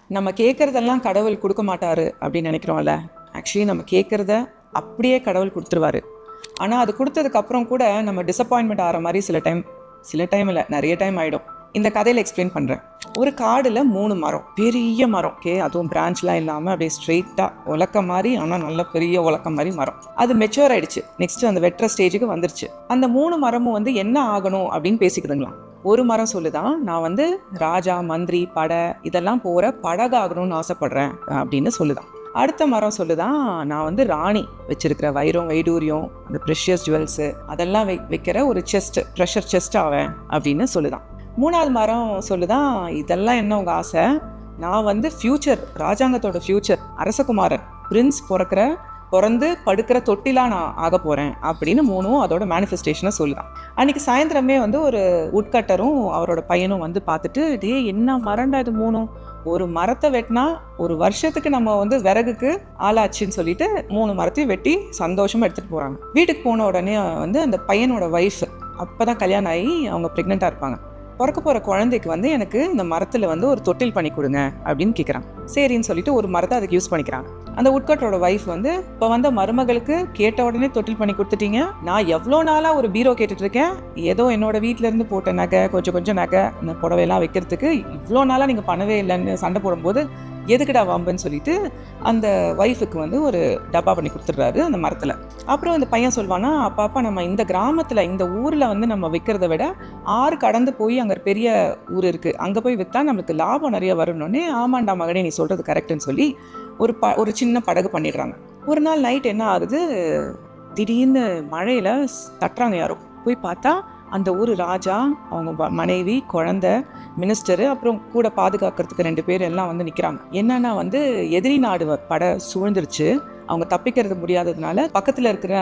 நம்ம கேட்குறதெல்லாம் கடவுள் கொடுக்க மாட்டாரு அப்படின்னு நினைக்கிறோம்ல. ஆக்சுவலி நம்ம கேட்குறத அப்படியே கடவுள் கொடுத்துருவாரு. ஆனால் அது கொடுத்ததுக்கப்புறம் கூட நம்ம டிசப்பாயின்மெண்ட் ஆகிற மாதிரி சில டைம் இல்லை, நிறைய டைம் ஆகிடும். இந்த கதையில் எக்ஸ்பிளைன் பண்ணுறேன். ஒரு காடில் 3 மரம், பெரிய மரம், அதுவும் பிரான்ச்லாம் இல்லாமல் அப்படியே ஸ்ட்ரெயிட்டாக உலக்க மாதிரி, ஆனால் நல்ல பெரிய உலக்க மாதிரி மரம். அது மெச்சூர் ஆகிடுச்சு. நெக்ஸ்ட்டு அந்த வெட்டுற ஸ்டேஜுக்கு வந்துருச்சு. அந்த 3 மரமும் என்ன ஆகணும் அப்படின்னு பேசிக்கிதுங்களாம். ஒரு மரம் சொல்லுதான், நான் ராஜா, மந்திரி, படை இதெல்லாம் போகிற படகாகணும்னு ஆசைப்படுறேன் அப்படின்னு சொல்லுதான். அடுத்த மரம் சொல்லுதான், நான் ராணி வச்சிருக்கிற வைரம், வைடூரியம், அந்த ப்ரெஷியஸ் ஜுவல்ஸு அதெல்லாம் வைக்கிற ஒரு ட்ரெஷர் செஸ்ட் ஆவேன் அப்படின்னு சொல்லுதான். 3வது மரம் சொல்லுதான், இதெல்லாம் என்ன உங்கள் ஆசை, நான் ஃப்யூச்சர், ராஜாங்கத்தோட ஃப்யூச்சர், அரசகுமாரன், பிரின்ஸ் பிறந்து படுக்கிற தொட்டிலாம் நான் ஆக போகிறேன் அப்படின்னு 3ம் அதோட மேனிஃபெஸ்டேஷனை சொல்லுதான். அன்றைக்கி சாயந்தரமே ஒரு உட்கட்டரும் அவரோட பையனும் பார்த்துட்டு, டே என்ன மரண்டா இது 3ம், ஒரு மரத்தை வெட்டினா ஒரு வருஷத்துக்கு நம்ம விறகுக்கு ஆளாச்சுன்னு சொல்லிட்டு 3 மரத்தையும் வெட்டி சந்தோஷமாக எடுத்துகிட்டு போகிறாங்க. வீட்டுக்கு போன உடனே அந்த பையனோட ஒய்ஃப் அப்போ தான் கல்யாணம் ஆகி அவங்க ப்ரெக்னெண்ட்டாக இருப்பாங்க. பிறக்க போகிற குழந்தைக்கு எனக்கு இந்த மரத்தில் ஒரு தொட்டில் பண்ணி கொடுங்க அப்படின்னு கேட்குறாங்க. சரின்னு சொல்லிட்டு ஒரு மரத்தை அதுக்கு யூஸ் பண்ணிக்கிறாங்க. அந்த உட்கட்டரோட ஒய்ஃப் இப்போ மருமகளுக்கு கேட்ட உடனே தொட்டில் பண்ணி கொடுத்துட்டீங்க, நான் எவ்வளோ நாளாக ஒரு பீரோ கேட்டுட்ருக்கேன், ஏதோ என்னோட வீட்டிலேருந்து போட்ட நகை, கொஞ்சம் நகை, இந்த புடவையெல்லாம் வைக்கிறதுக்கு இவ்வளோ நாளாக நீங்கள் பண்ணவே இல்லைன்னு சண்டை போடும்போது எதுக்குடா வம்புன்னு சொல்லிட்டு அந்த ஒய்ஃபுக்கு ஒரு டப்பா பண்ணி கொடுத்துட்றாரு அந்த மரத்தில். அப்புறம் அந்த பையன் சொல்வானா, அப்பா நம்ம இந்த கிராமத்தில், இந்த ஊரில் நம்ம விற்கிறத விட ஆறு கடந்து போய் அங்கே பெரிய ஊர் இருக்குது, அங்கே போய் விற்றா நம்மளுக்கு லாபம் நிறைய வரணுன்னே, ஆமாண்டா மகனே நீ சொல்கிறது கரெக்டுன்னு சொல்லி ஒரு சின்ன படகு பண்ணிடுறாங்க. ஒரு நாள் நைட் என்ன ஆகுது, திடீர்னு மழையில் தட்டுறாங்க யாரோ. போய் பார்த்தா அந்த ஊர் ராஜா, அவங்க மனைவி, குழந்தை, மினிஸ்டரு, அப்புறம் கூட பாதுகாக்கிறதுக்கு 2 பேர் எல்லாம் நிற்கிறாங்க. என்னன்னா எதிரி நாடு படை சூழ்ந்துருச்சு. அவங்க தப்பிக்கிறது முடியாததுனால பக்கத்தில் இருக்கிற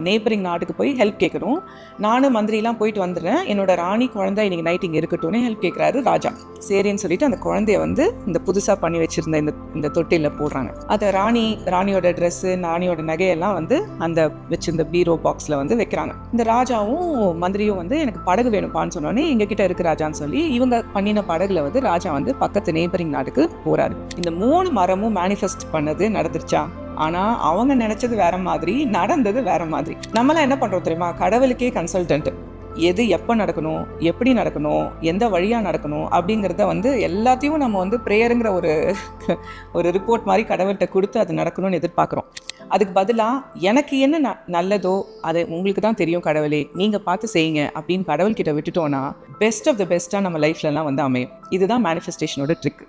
நெய்பரிங் நாட்டுக்கு போய் ஹெல்ப் கேட்கணும். நானும் மந்திரிலாம் போயிட்டு வந்துடுறேன், என்னோட ராணி குழந்தை இன்னைக்கு நைட் இங்கே இருக்கட்டும்னு ஹெல்ப் கேட்குறாரு ராஜா. சரின்னு சொல்லிட்டு அந்த குழந்தைய இந்த புதுசாக பண்ணி வச்சிருந்த இந்த தொட்டிலில் போடுறாங்க. அதை ராணியோட ட்ரெஸ்ஸு, ராணியோட நகையெல்லாம் அந்த வச்சிருந்த பீரோ பாக்ஸில் வைக்கிறாங்க. இந்த ராஜாவும் மந்திரியும் எனக்கு படகு வேணும்ப்பான்னு சொன்னோன்னே எங்ககிட்ட இருக்கு ராஜான்னு சொல்லி இவங்க பண்ணின படகுல ராஜா பக்கத்து நெய்பரிங் நாட்டுக்கு போறாரு. இந்த 3 மரமும் மேனிஃபெஸ்ட் பண்ணது நடந்துருச்சா? ஆனால் அவங்க நினச்சது வேற மாதிரி, நடந்தது வேற மாதிரி. நம்மளாம் என்ன பண்ணுறோம் தெரியுமா, கடவுளுக்கே கன்சல்டன்ட். எது எப்போ நடக்கணும், எப்படி நடக்கணும், எந்த வழியாக நடக்கணும் அப்படிங்கிறத எல்லாத்தையும் நம்ம ப்ரேயருங்கிற ஒரு ரிப்போர்ட் மாதிரி கடவுள்கிட்ட கொடுத்து அது நடக்கணும்னு எதிர்பார்க்குறோம். அதுக்கு பதிலாக எனக்கு என்ன நல்லதோ அது உங்களுக்கு தான் தெரியும் கடவுளே, நீங்கள் பார்த்து செய்யுங்க அப்படின்னு கடவுள்கிட்ட விட்டுட்டோன்னா பெஸ்ட் ஆஃப் த பெஸ்ட்டாக நம்ம லைஃப்லலாம் அமையும். இதுதான் மேனிஃபெஸ்டேஷனோட ட்ரிக்.